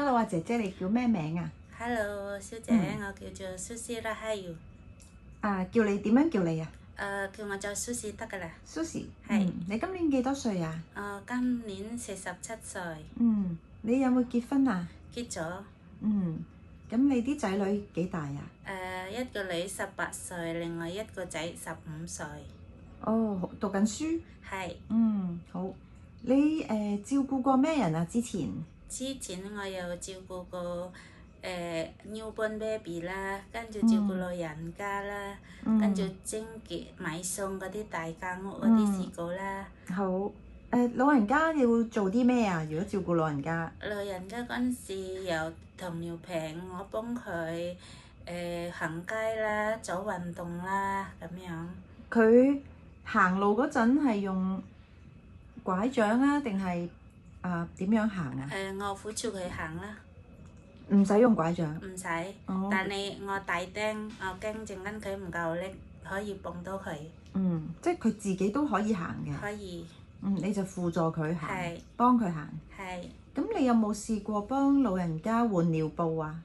Hello 啊，姐姐你叫咩名啊？ Hello，小姐，我叫做 Susie Rahayu。叫你點樣叫你啊叫我做 Susie 得㗎啦。？Susie。係。你今年幾多歲啊？我今年47歲。你有冇結婚啊？結咗。咁你啲仔女幾大啊？一個女18歲，另外一個仔15歲。哦，讀緊書。係。好。你照顧過咩人啊？之前我有照顧過newborn baby 啦，跟住照顧老人家啦，跟住清潔買餸嗰啲大間屋嗰啲事故啦。好。老人家要做啲咩啊？如果照顧老人家？老人家嗰陣時有糖尿病，我幫佢行街啦、做運動啦咁樣。佢行路嗰陣係用拐杖啊，定係點樣行啊？我輔助佢行啦。唔使用拐杖。唔使。但係我大釘，我驚陣間佢唔夠力，可以幫到佢。即係佢自己都可以行嘅。可以。你就輔助佢行，係。幫佢行。係。咁你有冇試過幫老人家換尿布啊？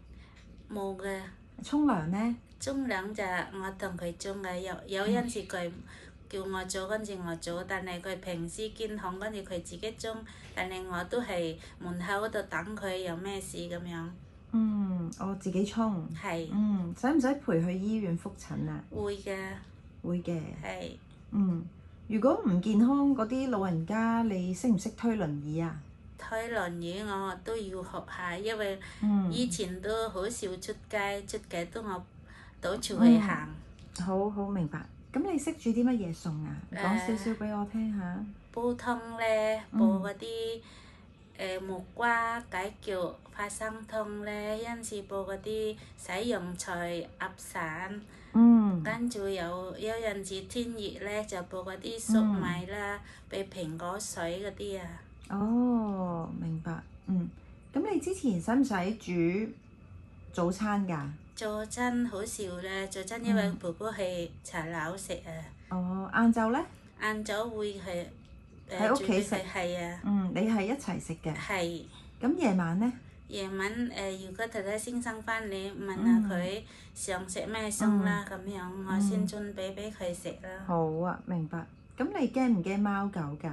冇嘅。沖涼呢？沖涼就我同佢做嘅，有陣時佢叫我做嗰陣時我做，但係佢平時健康嗰陣時佢自己沖，但係我都係門口嗰度等佢有咩事咁樣。我自己沖。係。使唔使陪去醫院覆診啊？會嘅。會嘅。係。如果唔健康嗰啲老人家，你識唔識推輪椅啊？推輪椅我都要學下，因為以前都好少出街都我到處去行。好明白。咁你識煮啲乜嘢餸啊？講少少俾我聽下。煲湯咧，煲嗰啲木瓜解叫花生湯咧，有陣時煲嗰啲西洋菜鴨散。跟住有陣時天熱咧，就煲嗰啲粟米啦，俾蘋果水嗰啲啊。明白。咁你之前使唔使煮早餐㗎？早餐好少咧，早餐因為婆婆係茶樓食啊。晏晝咧？晏晝會係喺屋企食。係啊。你係一齊食嘅？係。咁夜晚咧？夜晚如果太太先生返嚟問下佢想食咩餸啦，咁樣我先準備俾佢食啦。好啊，明白。咁你驚唔驚貓狗㗎？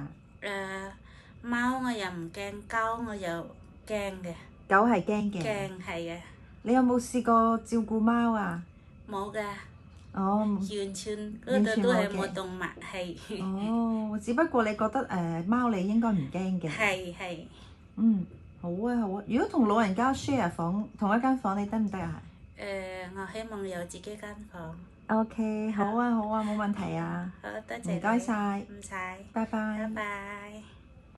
貓我又唔驚，狗我又驚嘅。狗係驚嘅。驚係啊。你有冇試過照顧貓啊？冇㗎。完全嗰度都係冇動物係。只不過你覺得貓你應該唔驚嘅。係。好啊。如果同老人家 share 房同一間房，你得唔得啊？我希望有自己間房。OK，好啊，冇問題啊。好，多謝你。唔該晒。唔使。拜拜。拜拜。